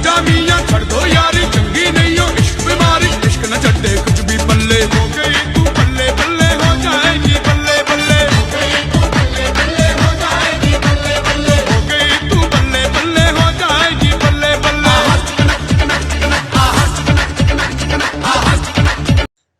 जा मियां छड़ दो यारी चंगी नहीं हो इश्क बीमारी इश्क न छड़े कुछ भी बल्ले हो गई तू बल्ले बल्ले हो जाएगी बल्ले बल्ले हो गई तू बल्ले बल्ले हो जाएगी बल्ले बल्ले हो गई तू बल्ले बल्ले हो जाएगी बल्ले बल्ले।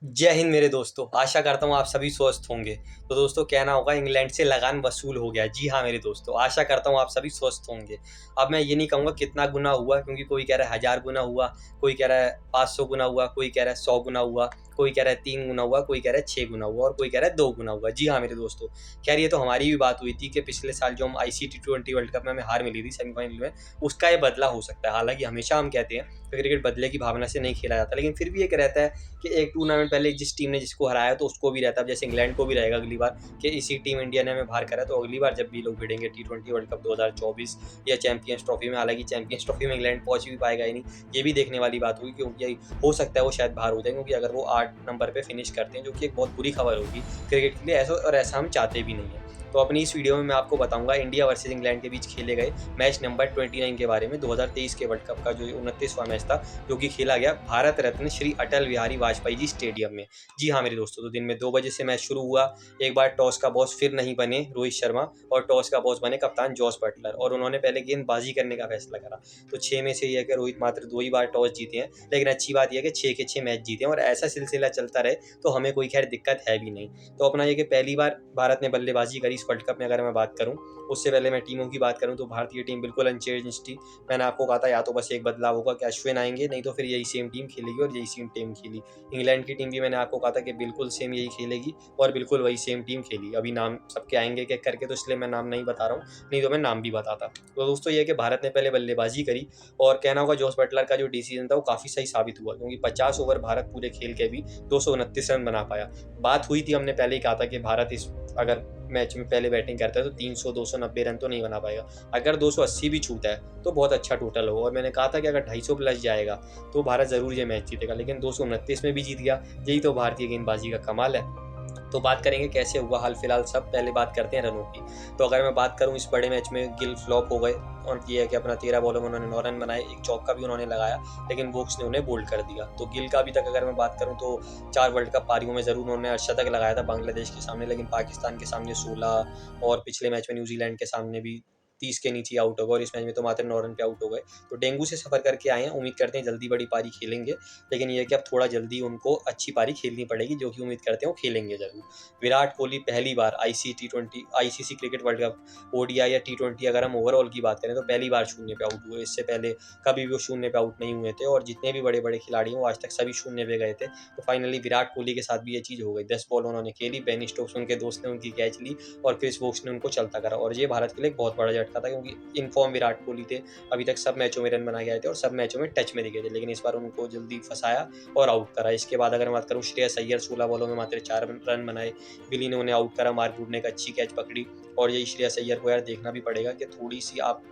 जय हिंद मेरे दोस्तों, आशा करता हूँ आप सभी स्वस्थ होंगे। तो दोस्तों कहना होगा इंग्लैंड से लगान वसूल हो गया। जी हाँ मेरे दोस्तों, आशा करता हूँ आप सभी स्वस्थ होंगे। अब मैं ये नहीं कहूँगा कितना गुना हुआ, क्योंकि कोई कह रहा है 1000 गुना हुआ, कोई कह रहा है 500 गुना हुआ, कोई कह रहा है 100 गुना हुआ, कोई कह रहा है 3 गुना हुआ, कोई कह रहा है 6 गुना हुआ और कोई कह रहा है 2 गुना हुआ। जी हाँ मेरे दोस्तों, खैर ये तो हमारी भी बात हुई थी कि पिछले साल जो हम ICC T20 वर्ल्ड कप में हमें हार मिली थी सेमीफाइनल में, उसका ये बदला हो सकता है। हालांकि हमेशा हम कहते हैं कि क्रिकेट बदले की भावना से नहीं खेला जाता, लेकिन फिर भी एक रहता है कि एक टूर्नामेंट पहले जिस टीम ने जिसको हराया तो उसको भी रहता है। जैसे इंग्लैंड को भी रहेगा अगली बार कि इसी टीम इंडिया ने हमें बाहर करा, तो अगली बार जब भी लोग भिड़ेंगे T20 वर्ल्ड कप 2024 या चैंपियंस ट्रॉफी में, हालांकि चैंपियंस ट्रॉफी में इंग्लैंड पहुंच भी पाएगा ही नहीं, ये भी देखने वाली बात होगी, क्योंकि हो सकता है वो शायद बाहर हो जाए, क्योंकि अगर वो 8 नंबर पे फिनिश करते हैं, जो कि एक बहुत बुरी खबर होगी क्रिकेट के लिए, ऐसा हम चाहते भी नहीं है। तो अपनी इस वीडियो में मैं आपको बताऊंगा इंडिया वर्सेस इंग्लैंड के बीच खेले गए मैच नंबर 29 के बारे में। 2023 के वर्ल्ड कप का जो 29वां मैच था, जो कि खेला गया भारत रत्न श्री अटल बिहारी वाजपेयी जी स्टेडियम में। जी हाँ मेरे दोस्तों, तो दिन में 2 बजे से मैच शुरू हुआ। एक बार टॉस का बॉस फिर नहीं बने रोहित शर्मा, और टॉस का बॉस बने कप्तान जॉस बटलर, और उन्होंने पहले गेंदबाजी करने का फैसला करा। तो 6 में से यह है कि रोहित मात्र 2 ही बार टॉस जीते हैं, लेकिन अच्छी बात यह है कि 6 के 6 मैच जीते हैं, और ऐसा सिलसिला चलता रहे तो हमें कोई खैर दिक्कत है भी नहीं। तो अपना यह कि पहली बार भारत ने बल्लेबाजी करी इस वर्ल्ड कप में। अगर मैं बात करूं, उससे पहले मैं टीमों की बात करूं तो भारतीय टीम बिल्कुल अनचेंज थी। मैंने आपको कहा था या तो बस एक बदलाव होगा कि अश्विन आएंगे, नहीं तो फिर यही सेम टीम खेलेगी, और यही सेम टीम खेली। इंग्लैंड की टीम भी मैंने आपको कहा था कि बिल्कुल सेम यही खेलेगी, और बिल्कुल वही सेम टीम खेली। अभी नाम सबके आएंगे एक करके, तो इसलिए मैं नाम नहीं बता रहा हूँ, नहीं तो मैं नाम भी बताता। तो दोस्तों ये कि भारत ने पहले बल्लेबाजी करी, और कहना होगा जॉस बटलर का जो डिसीजन था वो काफ़ी सही साबित हुआ, क्योंकि 50 ओवर भारत पूरे खेल के भी 229 रन बना पाया। बात हुई थी, हमने पहले ही कहा था कि भारत इस अगर मैच में पहले बैटिंग करता है तो 300-290 रन तो नहीं बना पाएगा। अगर 280 भी छूटा है तो बहुत अच्छा टोटल होगा, और मैंने कहा था कि अगर 250 प्लस जाएगा तो भारत ज़रूर ये मैच जीतेगा, लेकिन 229 में भी जीत गया। यही तो भारतीय गेंदबाजी का कमाल है। तो बात करेंगे कैसे हुआ हाल फिलहाल सब, पहले बात करते हैं रनों की। तो अगर मैं बात करूं इस बड़े मैच में गिल फ्लॉप हो गए, और ये है कि अपना 13 बॉलों में उन्होंने 9 रन बनाए, एक चौका भी उन्होंने लगाया, लेकिन वोक्स ने उन्हें बोल्ड कर दिया। तो गिल का अभी तक अगर मैं बात करूं तो 4 वर्ल्ड कप पारियों में ज़रूर उन्होंने अर्धशतक लगाया था बांग्लादेश के सामने, लेकिन पाकिस्तान के सामने 16, और पिछले मैच में न्यूजीलैंड के सामने भी 30 के नीचे आउट हो गए, और इस मैच में तो मात्र 9 रन पे आउट हो गए। तो डेंगू से सफ़र करके आए हैं, उम्मीद करते हैं जल्दी बड़ी पारी खेलेंगे, लेकिन यह कि अब थोड़ा जल्दी उनको अच्छी पारी खेलनी पड़ेगी, जो कि उम्मीद करते हैं वो खेलेंगे ज़रूर। विराट कोहली पहली बार ICC cricket world cup ODI या T20 अगर हम ओवरऑल की बात करें तो पहली बार शून्य पे आउट हुए। इससे पहले कभी भी वो शून्य पे आउट नहीं हुए थे, और जितने भी बड़े बड़े खिलाड़ी हैं वो आज तक सभी शून्य पे गए थे। तो फाइनली विराट कोहली के साथ भी ये चीज़ हो गई। 10 बॉल उन्होंने खेली, बेन स्टोक्स उनके दोस्त ने उनकी कैच ली, और क्रिस वोक्स ने उनको चलता करा, और ये भारत के लिए एक बहुत बड़ा झटका था, क्योंकि इनफॉर्म विराट कोहली थे, अभी तक सब मैचों में रन बनाए गए थे और सब मैचों में टच में दिखे थे, लेकिन इस बार उनको जल्दी फंसाया और आउट करा। इसके बाद अगर मैं बात करूँ श्रेयस अय्यर 16 बॉलों में मात्र 4 रन बनाए, बिली ने उन्हें आउट करा, मार्क वुड ने एक अच्छी कैच पकड़ी, और यही श्रेयस अय्यर को यार देखना भी पड़ेगा कि थोड़ी सी आप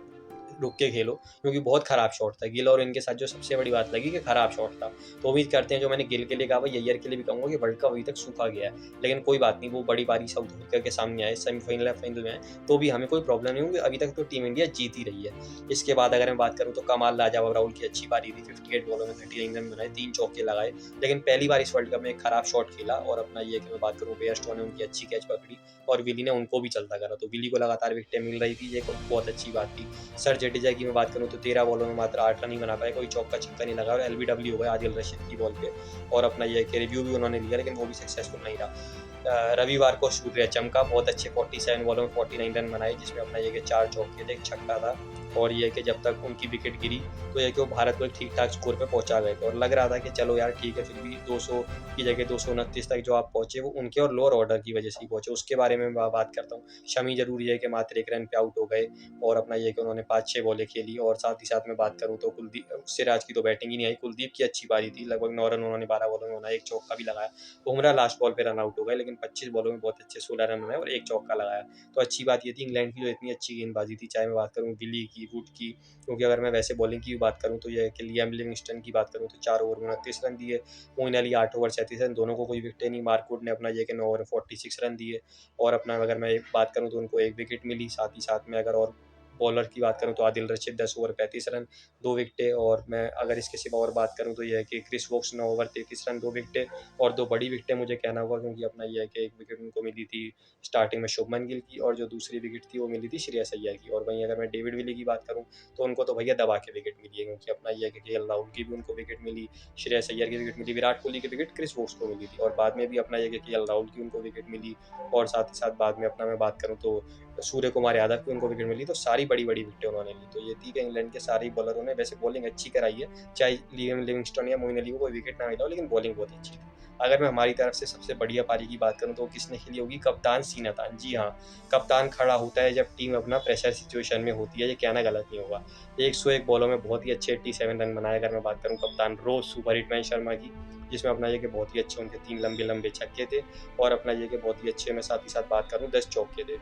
रुक के खेलो, क्योंकि बहुत खराब शॉट था। गिल और इनके साथ जो सबसे बड़ी बात लगी कि खराब शॉट था। तो उम्मीद करते हैं, जो मैंने गिल के लिए कहा वही अय्यर के लिए भी कहूँगा कि वर्ल्ड कप अभी तक सूखा गया है, लेकिन कोई बात नहीं, वो बड़ी बारी साउथ अफ्रीका के सामने आए, सेमीफाइनल या फाइनल में आए, तो भी हमें कोई प्रॉब्लम नहीं होगी। अभी तक तो टीम इंडिया जीत ही रही है। इसके बाद अगर मैं बात करूँ तो कमाल लाजवाब राहुल की अच्छी पारी थी, 58 बॉलों में 39 रन बनाए, 3 चौके लगाए, लेकिन पहली बार इस वर्ल्ड कप में एक खराब शॉट खेला। और अपना ये कि मैं बात करूँ बेयरस्टो ने उनकी अच्छी कैच पकड़ी, और विली ने उनको भी चलता करा, तो विली को लगातार विकेटें मिल रही थी, ये बहुत अच्छी बात थी। सर जडेजा की मैं बात करूँ तो 13 बॉलों में मात्र 8 रन ही बना पाए, कोई चौका छक्का नहीं लगा, और LBW हो गया आदिल रशीद की बॉल पे। और अपना यह कि रिव्यू भी उन्होंने लिया, लेकिन वो भी सक्सेसफुल नहीं रहा। रविवार को सूर्य चमका, बहुत अच्छे 47 बॉलों में 49 रन बनाए, जिसमें अपना यह कि 4 चौके थे, एक छक्का था, और यह कि जब तक उनकी विकेट गिरी तो यह कि वो भारत को एक ठीक ठाक स्कोर पे पहुंचा गए थे, और लग रहा था कि चलो यार ठीक है, फिर भी 200 की जगह 229 तक जो आप पहुंचे वो उनके और लोअर ऑर्डर की वजह से ही पहुंचे। उसके बारे में मैं बात करता हूँ। शमी जरूर ये है कि मात्र 1 रन पे आउट हो गए, और अपना यह कि उन्होंने 5-6 बॉलें खेली, और साथ ही साथ में बात करूँ तो कुलदीप सिराज की तो बैटिंग ही नहीं आई। कुलदीप की अच्छी पारी थी, लगभग 9 रन उन्होंने 12 बॉलों में बनाए, एक चौका भी लगाया। बुमराह लास्ट बॉल पे रन आउट हो गए, लेकिन 25 बॉलों में बहुत अच्छे 16 रन बनाए और एक चौका लगाया। तो अच्छी बात ये थी इंग्लैंड की जो इतनी अच्छी गेंदबाजी थी, चाहे मैं बात करूँ विली की, वुड की, क्योंकि अगर मैं वैसे बॉलिंग की बात करूँ तो यह है कि लियाम लिविंगस्टन की बात करूँ तो 4 ओवर में 29 रन दिए, मोइन अली 8 ओवर 37 रन, दोनों को कोई विकेट नहीं। मार्क वुड ने अपना यह कि 9 ओवर 46 रन दिए, और अपना अगर मैं बात करूँ तो उनको एक विकेट मिली। साथ ही साथ में अगर और बॉलर की बात करूँ तो आदिल रशीद 10 ओवर 35 रन 2 विकेटें। और मैं अगर इसके सिवा और बात करूँ तो ये है कि क्रिस वोक्स 9 ओवर 33 रन 2 विकेटें और 2 बड़ी विकेटें मुझे कहना होगा, क्योंकि अपना ये है कि एक विकेट उनको मिली थी स्टार्टिंग में शुभमन गिल की, और जो दूसरी विकेट थी वो मिली थी श्रेयस अय्यर की। और वहीं अगर मैं डेविड विली की बात करूँ तो उनको तो भैया दबा के विकेट मिली है, क्योंकि अपना ये है कि केएल राहुल की भी उनको विकेट मिली, श्रेयस अय्यर की विकेट मिली, विराट कोहली की विकेट क्रिस वोक्स को मिली थी, और बाद में भी अपना ये कि केएल राहुल की उनको विकेट मिली, और साथ ही साथ बाद में अपना मैं बात करूँ तो सूर्य कुमार यादव की उनको विकेट मिली। तो सारी बड़ी बड़ी विकेटें उन्होंने ली। तो ये थी कि इंग्लैंड के सारे बॉलरों ने वैसे बॉलिंग अच्छी कराई है, चाहे लियम लिविंगस्टन या मोइन अली को कोई विकेट ना मिला हो, लेकिन बॉलिंग बहुत अच्छी थी। अगर मैं हमारी तरफ से सबसे बढ़िया पारी की बात करूँ तो किसने खेली होगी, कप्तान सीनाथन। जी हाँ, कप्तान खड़ा होता है जब टीम अपना प्रेशर सिचुएशन में होती है, ये कहना गलत नहीं होगा। 101 बॉलों में बहुत ही अच्छे 87 रन बनाए। अगर मैं बात करूँ कप्तान रोज सुपर हिटमैन शर्मा की, जिसमें अपना ये कि बहुत ही अच्छे उनके 3 लंबे लंबे छक्के थे, और अपना ये कि बहुत ही अच्छे, मैं साथ ही साथ बात करूँ 10 चौके थे।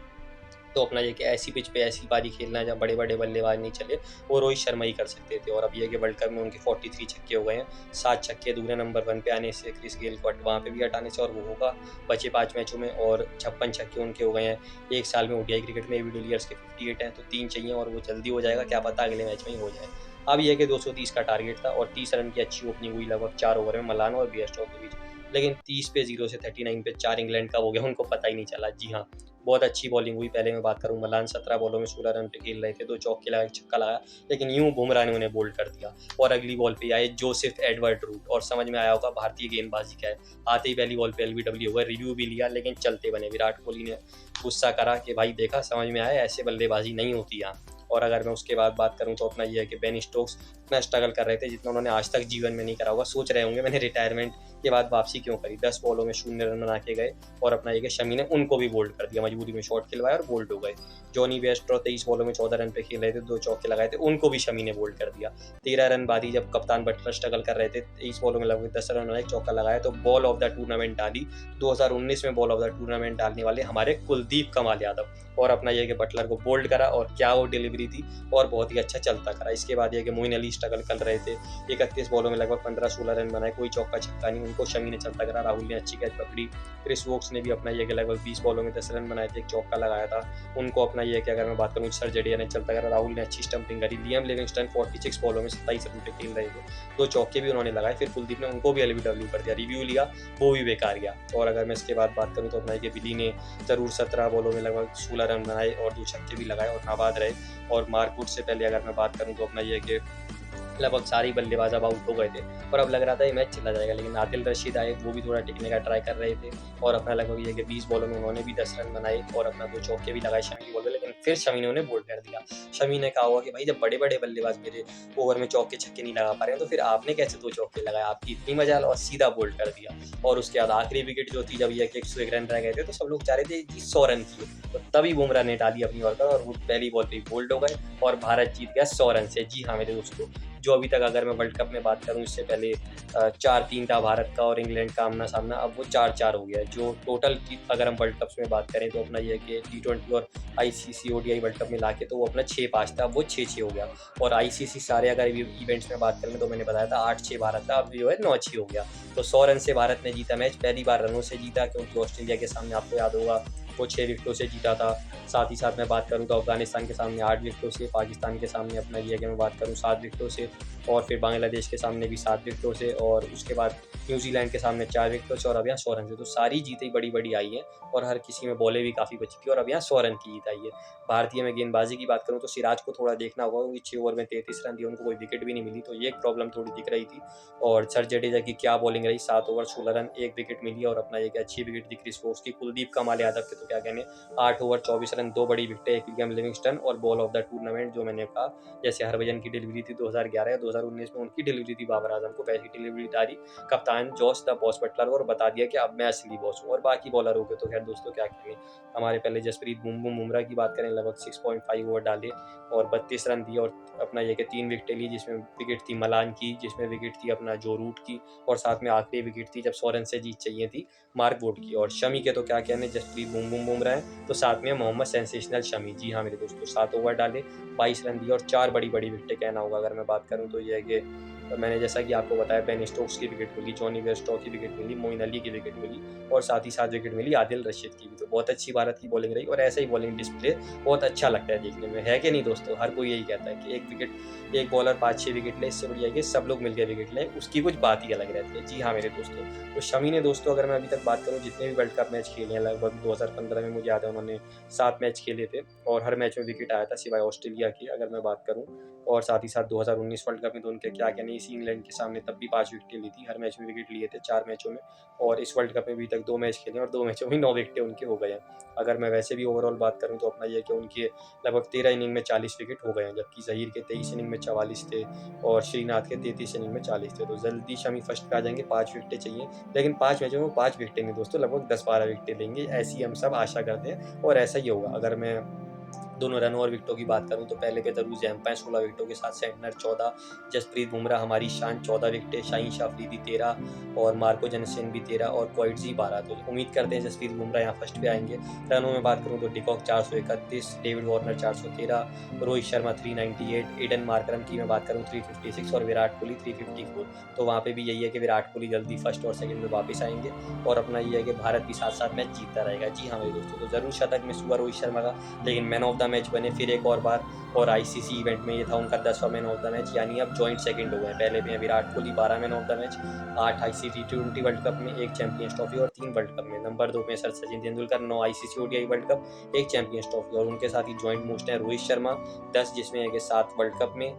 तो अपना ये कि ऐसी पिच पे ऐसी पारी खेलना है जहाँ बड़े बड़े बल्लेबाज नहीं चले, वो रोहित शर्मा ही कर सकते थे। और अब ये कि वर्ल्ड कप में उनके 43 छक्के हो गए हैं, 7 छक्के दूसरे नंबर 1 पे आने से, क्रिस गेल को वहाँ पे भी हटाने से, और वो होगा बचे 5 मैचों में, और 56 छक्के उनके हो गए हैं। एक साल में ओडीआई क्रिकेट में एबी डिविलियर्स के 58 हैं, तो 3 चाहिए और वो जल्दी हो जाएगा, क्या पता अगले मैच में ही हो जाए। अब ये कि 230 का टारगेट था, और 30 रन की अच्छी ओपनिंग हुई लगभग 4 ओवर में मलान और बेयरस्टो के बीच, लेकिन 30 पे 0 से 39 पे 4 इंग्लैंड का हो गया, उनको पता ही नहीं चला। जी हाँ, बहुत अच्छी बॉलिंग हुई। पहले मैं बात करूँ, मलान 17 बॉलों में 16 रन पे खेल रहे थे, 2 चौके लगाए, 1 छक्का लगाया, लेकिन यूं बुमराह ने उन्हें बोल्ड कर दिया, और अगली बॉल पे आए जोसेफ एडवर्ड रूट, और समझ में आया होगा भारतीय गेंदबाजी क्या है। आते ही पहली बॉल पे एलबीडब्ल्यू हुआ, रिव्यू भी लिया, लेकिन चलते बने। विराट कोहली ने गुस्सा करा कि भाई देखा, समझ में आया, ऐसे बल्लेबाजी नहीं होती यहाँ। और अगर मैं उसके बाद बात करूँ तो अपना ये है कि बेन स्टोक्स इतना स्ट्रगल कर रहे थे जितना उन्होंने आज तक जीवन में नहीं करा होगा। सोच रहे होंगे मैंने रिटायरमेंट के बाद वापसी क्यों करी। 10 बॉलों में 0 रन बना के गए, और अपना ये कि शमी ने उनको भी बोल्ड कर दिया, मजबूरी में शॉट खिलवाया और बोल्ड हो गए। जॉनी बेयरस्टो 23 बॉलों में 14 रन पे खेल रहे थे, 2 चौके लगाए थे, उनको भी शमी ने बोल्ड कर दिया। 13 रन बाद ही जब कप्तान बटलर स्ट्रगल कर रहे थे, 23 बॉलों में लगभग 10 रन बनाए, 1 चौका लगाया, तो बॉल ऑफ द टूर्नामेंट डाली 2019 में बॉल ऑफ द टूर्नामेंट डालने वाले हमारे कुलदीप कमाल यादव, और अपना ये कि बटलर को बोल्ड करा, और क्या वो डिलीवरी थी, और बहुत ही अच्छा चलता करा। इसके बाद ये कि मोइन अली स्ट्रगल कर रहे थे, 31 बॉलों में लगभग 15-16 रन बनाए, कोई चौका छक्का नहीं, उनको शमी ने चलता करा। राहुल ने अच्छी कैच पकड़ी। क्रिस वोक्स ने भी अपना ये कि लगभग 20 बॉलों में 10 रन बनाए थे, 1 चौका लगाया था, उनको अपना ये कि अगर मैं बात करूँ सर जडेजा ने चलता करा। राहुल ने अच्छी स्टंपिंग करी। लियम लिविंगस्टन 46 बॉलों में 27 रन पे खेल रहे थे, 2 चौके भी उन्होंने लगाए। फिर कुलदीप ने उनको भी एलबीडब्ल्यू कर दिया, रिव्यू लिया, वो भी बेकार गया। और अगर मैं इसके बाद बात करूँ तो अपना ये बिली ने जरूर 17 बॉलों में लगभग 16 रन बनाए और 2 छक्के भी लगाए और नाबाद रहे। और मार्कवुड से पहले अगर मैं बात करूँ तो अपना ये कि लगभग सारे बल्लेबाज अब आउट हो गए थे, और अब लग रहा था ये मैच चला जाएगा, लेकिन आदिल रशीद आए, वो भी थोड़ा टिकने का ट्राई कर रहे थे, और अपना लगभग ये कि 20 बॉलों में उन्होंने भी 10 रन बनाए, और अपना 2 चौके भी लगाए शमी की बॉल पे, लेकिन फिर शमी ने उन्हें बोल्ड कर दिया। शमी ने कहा होगा कि भाई जब बड़े बड़े बल्लेबाज मेरे ओवर में चौके छक्के नहीं लगा पा रहे हैं, तो फिर आपने कैसे 2 चौके लगाए, आपकी इतनी मजाल, और सीधा बोल्ड कर दिया। और उसके बाद आखिरी विकेट जो थी, जब ये 101 रन रह गए थे, तो सब लोग चाह रहे थे कि 100 रन की, तो तभी बुमराह ने डाली अपनी ओवर पर, और वो पहली बॉल पे बोल्ड हो गए, और भारत जीत गया 100 रन से। जी हाँ मेरे दोस्तों, जो अभी तक अगर मैं वर्ल्ड कप में बात करूँ, इससे पहले 4-3 था भारत का और इंग्लैंड का आमना सामना, अब वो 4-4 हो गया है। जो टोटल की अगर हम वर्ल्ड कप्स में बात करें तो अपना ये है कि T20 और आईसीसी ओडीआई वर्ल्ड कप में लाके तो वो अपना 6-5 था, अब वो 6-6 हो गया। और आईसीसी सारे अगर इवेंट्स में बात करें तो मैंने बताया था 8-6 भारत था, अब जो है 9-6 हो गया। तो 100 रन से भारत ने जीता मैच, पहली बार रनों से जीता, क्योंकि ऑस्ट्रेलिया के सामने आपको याद होगा वो 6 विकेटों से जीता था। साथ ही साथ मैं बात करूँ तो अफगानिस्तान के सामने 8 विकेटों से, पाकिस्तान के सामने अपना ये कि मैं बात करूँ 7 विकेटों से, और फिर बांग्लादेश के सामने भी 7 विकेटों से, और उसके बाद न्यूजीलैंड के सामने 4 विकेटों से, और अब यहाँ 100 रन से। तो सारी जीतें बड़ी बड़ी आई हैं, और हर किसी में बॉलें भी काफ़ी बची थी, और अब यहाँ 100 रन की जीत आई है। भारतीय में गेंदबाजी की बात करूँ तो सिराज को थोड़ा देखना होगा, क्योंकि 6 ओवर में 33 रन दिए, उनको कोई विकेट भी नहीं मिली, तो ये एक प्रॉब्लम थोड़ी दिख रही थी। और सर जडेजा की क्या बॉलिंग रही, 7 ओवर 16 रन, 1 विकेट मिली, और अपना एक अच्छी विकेट थी क्रिस वोक्स की। कुलदीप कमाल यादव के तो क्या कहने, 8 ओवर 24 रन, 2 बड़ी विकेटें, 1 लियम लिविंगस्टन, और बॉल ऑफ द टूर्नामेंट जो मैंने कहा, जैसे हरभजन की डिलीवरी थी 2011 या 2019 में, उनकी डिलीवरी थी बाबर आजम को, वैसी डिलीवरी डाली कप्तान जॉस द बॉस बटलर, और बता दिया कि अब मैं असली बॉस हूँ। और बाकी बॉलर हो गए तो खैर दोस्तों क्या कहने, हमारे पहले जसप्रीत बुमराह की बात करें, लगभग 6.5 ओवर डाले और 32 रन दिए, और अपना ये कि 3 विकेटें ली, जिसमें विकेट थी मलान की, जिसमें विकेट थी अपना जो रूट की, और साथ में आखिरी विकेट थी जब 100 रन से जीत चाहिए थी, मार्कवुड की। और शमी के तो क्या कहने, जसप्रीत बुमराह है, तो साथ में मोहम्मद सेंसेशनल शमी। जी हाँ मेरे दोस्तों, 7 ओवर डाले, 22 रन दिए, और 4 बड़ी बड़ी विकेटें कहना होगा। अगर मैं बात करूँ तो ये है कि मैंने जैसा कि आपको बताया बेन स्टोक्स की विकेट मिली, जॉनी वेयरस्टॉक की विकेट मिली, मोइन अली की विकेट मिली और साथ ही साथ विकेट मिली आदिल रशीद की भी। तो बहुत अच्छी भारत की बॉलिंग रही और ऐसा ही बॉलिंग डिस्प्ले बहुत अच्छा लगता है देखने में, है कि नहीं दोस्तों? हर कोई यही कहता है कि एक बॉलर 5-6 विकेट ले, इससे बढ़िया है कि सब लोग मिलकर विकेट लें, उसकी कुछ बात ही अलग रहती है। जी हाँ मेरे दोस्तों, तो शमी ने दोस्तों अगर मैं अभी तक बात करूँ जितने भी वर्ल्ड कप मैच खेले हैं, लगभग 2015 में मुझे याद है उन्होंने 7 मैच खेले थे और हर मैच में विकेट आया था सिवाय ऑस्ट्रेलिया की अगर मैं बात करूँ। और साथ ही साथ 2019 वर्ल्ड कप में तो उनके क्या कहने, इसी इंग्लैंड के सामने तब भी 5 विकेटें ली थी, हर मैच में विकेट लिए थे 4 मैचों में। और इस वर्ल्ड कप में अभी तक 2 मैच खेले और 2 मैचों में 9 विकेटें उनके हो गए हैं। अगर मैं वैसे भी ओवरऑल बात करूँ तो अपना ये है कि उनके लगभग 13 इनिंग में 40 विकेट हो गए हैं, जबकि ज़हीर के 23 इनिंग में 44 थे और श्रीनाथ के 33 इनिंग में 40 थे। तो जल्दी शमी फर्स्ट पे आ जाएंगे, 5 विकेटें चाहिए, लेकिन 5 मैचों में 5 विकेटें नहीं दोस्तों, लगभग 10-12 विकेटें लेंगे, ऐसी हम सब आशा करते हैं और ऐसा ही होगा। अगर मैं दोनों रनों और विकेटों की बात करूं तो पहले पे तरुण जैम्पा 16 विकेटों के साथ, सेंटनर 14, जसप्रीत बुमराह हमारी शान 14 विकेटें, शाहीन शाह अफरीदी 13 और मार्को जनसेन भी 13 और क्वाइटजी 12। तो उम्मीद करते हैं जसप्रीत बुमराह यहाँ फर्स्ट पे आएंगे। रनों में बात करूँ तो de Kock 431, David Warner 413, Rohit Sharma 398, Aiden Markram की मैं बात करूँ 356 और विराट कोहली 354। तो वहाँ पे भी यही है कि विराट कोहली जल्दी फर्स्ट और सेकंड में वापस आएंगे और अपना ये है कि भारत भी साथ साथ मैच जीतता रहेगा। जी हाँ मेरे दोस्तों, तो जरूर शतक मिस हुआ रोहित शर्मा का, लेकिन मैन ऑफ द मैच बने फिर एक और बार और आईसीसी इवेंट में ये था उनका 10वां मैन ऑफ द मैच, यानी अब जॉइंट सेकंड हो गए। पहले में Virat Kohli 12 man of the match, 8 ICC T20 world cup में, 1 चैंपियंस ट्रॉफी और 3 वर्ल्ड कप में। नंबर 2 पे sir Sachin Tendulkar 9 ICC ODI world cup, 1 champions trophy और उनके साथ ही जॉइंट मोस्ट है रोहित शर्मा 10, जिसमें है कि 7 वर्ल्ड कप में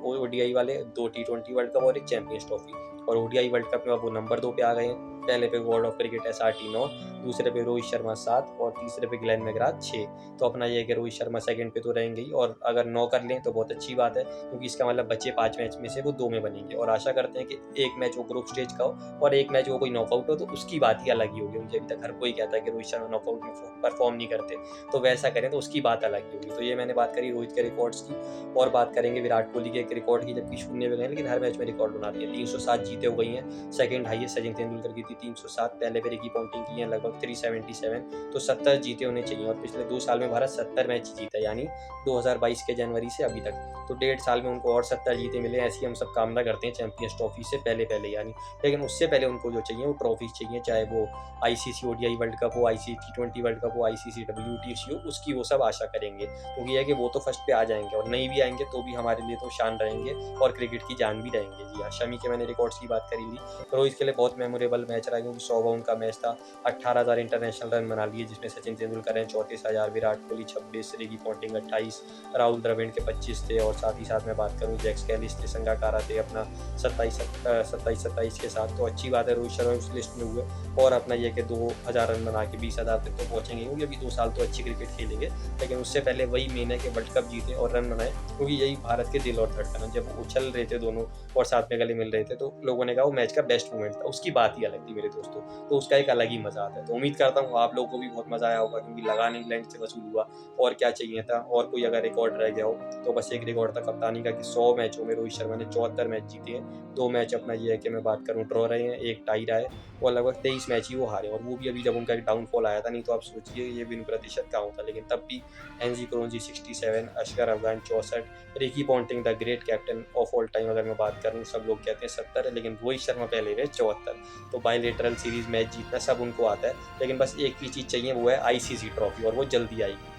ओडीआई वाले, 2 T20 वर्ल्ड कप और 1 चैंपियंस ट्रॉफी। और ओडीआई वर्ल्ड कप में अब वो नंबर 2 पे आ गए हैं। पहले पे वर्ल्ड ऑफ क्रिकेट SRT 9, दूसरे पे रोहित शर्मा 7 और तीसरे पे ग्लेन मैकग्राथ 6। तो अपना ये है कि रोहित शर्मा सेकंड पे तो रहेंगे ही और अगर 9 कर लें तो बहुत अच्छी बात है, क्योंकि इसका मतलब बच्चे 5 मैच में से वो 2 में बनेंगे और आशा करते हैं कि एक मैच वो ग्रुप स्टेज का हो और एक मैच वो कोई नॉकआउट हो, तो उसकी बात ही अलग ही होगी। मुझे अभी तक हर कोई कहता है कि रोहित शर्मा नॉकआउट में परफॉर्म नहीं करते, तो वैसा करें तो उसकी बात अलग ही होगी। तो ये मैंने बात करी रोहित के रिकॉर्ड्स की और बात करेंगे विराट कोहली के एक रिकॉर्ड की, जबकि 0 पे गए लेकिन हर मैच में रिकॉर्ड बनाते हैं। 307 जीते हो गई हैं, सेकंड हाईएस्ट सचिन तेंदुलकर की थी 307, पहले पे रिकी पॉन्टिंग की है लगभग 377, तो 70 जीते होने चाहिए और पिछले 2 साल में भारत 70 मैच जीता, यानी 2022 के जनवरी से अभी तक। तो 1.5 साल में उनको और 70 जीते मिले, ऐसी हम सब कामना करते हैं चैंपियंस ट्रॉफी से पहले यानी। लेकिन उससे पहले उनको जो चाहिए वो ट्रॉफी चाहिए, चाहे वो आईसीसी ओडीआई वर्ल्ड कप हो, आईसीसी T20 वर्ल्ड कप हो, आईसीसी WTC हो, उसकी वो सब आशा करेंगे, क्योंकि यह है कि वो तो फर्स्ट पे आ जाएंगे और नहीं भी आएंगे तो भी हमारे लिए तो शान रहेंगे और क्रिकेट की जान भी रहेंगे। जी हाँ, शमी के मैंने रिकॉर्ड्स की बात करी ली, रोहित के लिए बहुत मेमोरेबल मैच रहा, क्योंकि 100वां उनका मैच था। 18,000 इंटरनेशनल रन बना लिए, जिसमें सचिन तेंदुलकर हैं 34,000, विराट कोहली 26, रिकी पॉन्टिंग 28, राहुल द्रविड़ के 25 थे और साथ ही साथ मैं बात करूँ जैक्स कैलिस थे, संगाकारा थे अपना 27 के साथ। तो अच्छी बात है रोहित शर्मा उस लिस्ट में हुए और अपना ये कि 2000 रन बना के 20,000 तक तो पहुंचेंगे, क्योंकि अभी 2 साल तो अच्छी क्रिकेट खेलेंगे, लेकिन उससे पहले वही मेन है कि वर्ल्ड कप जीते और रन बनाए, क्योंकि यही भारत के दिल और धड़कन। जब उछल रहे थे दोनों और साथ में गले मिल रहे थे तो लोगों ने कहा वो मैच का बेस्ट मोमेंट था, उसकी बात ही अलग थी मेरे दोस्तों, तो उसका एक अलग ही मजा आता है। तो उम्मीद करता हूँ आप लोगों को भी बहुत मजा आया होगा, क्योंकि लगान इंग्लैंड से वसूल हुआ और क्या चाहिए था। और कोई अगर रिकॉर्ड रह गया हो तो बस एक रिकॉर्ड था कप्तानी का कि 100 मैचों में रोहित शर्मा ने 74 मैच जीते हैं, 2 मैच अपना ये है कि मैं बात करूँ ड्रॉ रहे हैं, 1 टाई रहा है और लगभग 23 मैच ही वो हारे, और वो भी अभी जब उनका एक डाउनफॉल आया था, नहीं तो आप सोचिए ये विन प्रतिशत कहाँ होता। लेकिन तब भी Hansie Cronje 67, Asghar Afghan 64, Ricky Ponting the great captain of all time अगर मैं बात करूँ, सब लोग कहते हैं 70 है, लेकिन रोहित शर्मा पहले हुए 74। तो बायलेटरल सीरीज मैच जीतना सब उनको आता है, लेकिन बस एक ही चीज़ चाहिए, वो है आईसीसी ट्रॉफी, और वो जल्दी आएगी।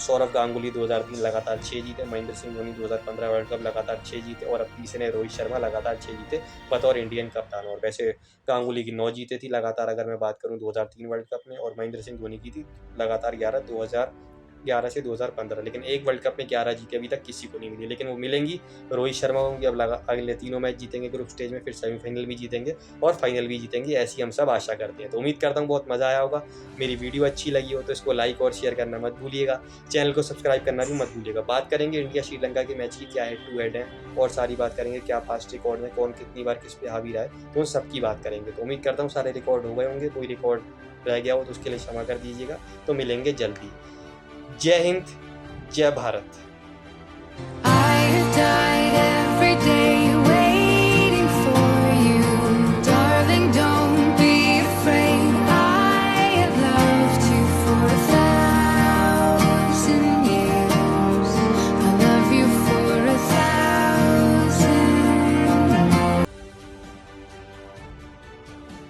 सौरव गांगुली 2003 लगातार 6 जीते, महेंद्र सिंह धोनी 2015 वर्ल्ड कप लगातार 6 जीते और अब तीसरे रोहित शर्मा लगातार 6 जीते बतौर इंडियन कप्तान। और वैसे गांगुली की 9 जीते थी लगातार अगर मैं बात करूं 2003 वर्ल्ड कप में, और महेंद्र सिंह धोनी की थी लगातार 2011 से 2015, लेकिन एक वर्ल्ड कप में 11 जीते अभी तक किसी को नहीं मिली, लेकिन वो मिलेंगी रोहित शर्मा होंगे। अब अगले तीनों मैच जीतेंगे ग्रुप स्टेज में, फिर सेमीफाइनल भी जीतेंगे और फाइनल भी जीतेंगे, ऐसी हम सब आशा करते हैं। तो उम्मीद करता हूँ बहुत मज़ा आया होगा। मेरी वीडियो अच्छी लगी हो तो इसको लाइक और शेयर करना मत भूलिएगा, चैनल को सब्सक्राइब करना भी मत भूलिएगा। बात करेंगे इंडिया श्रीलंका के मैच की, क्या हेड टू हेड है और सारी बात करेंगे, क्या फास्ट रिकॉर्ड है, कौन कितनी बार किस पे हावी रहा है, तो उन सबकी बात करेंगे। तो उम्मीद करता हूँ सारे रिकॉर्ड हो गए होंगे, कोई रिकॉर्ड रह गया हो तो उसके लिए क्षमा कर दीजिएगा। तो मिलेंगे जल्दी। जय हिंद, जय भारत।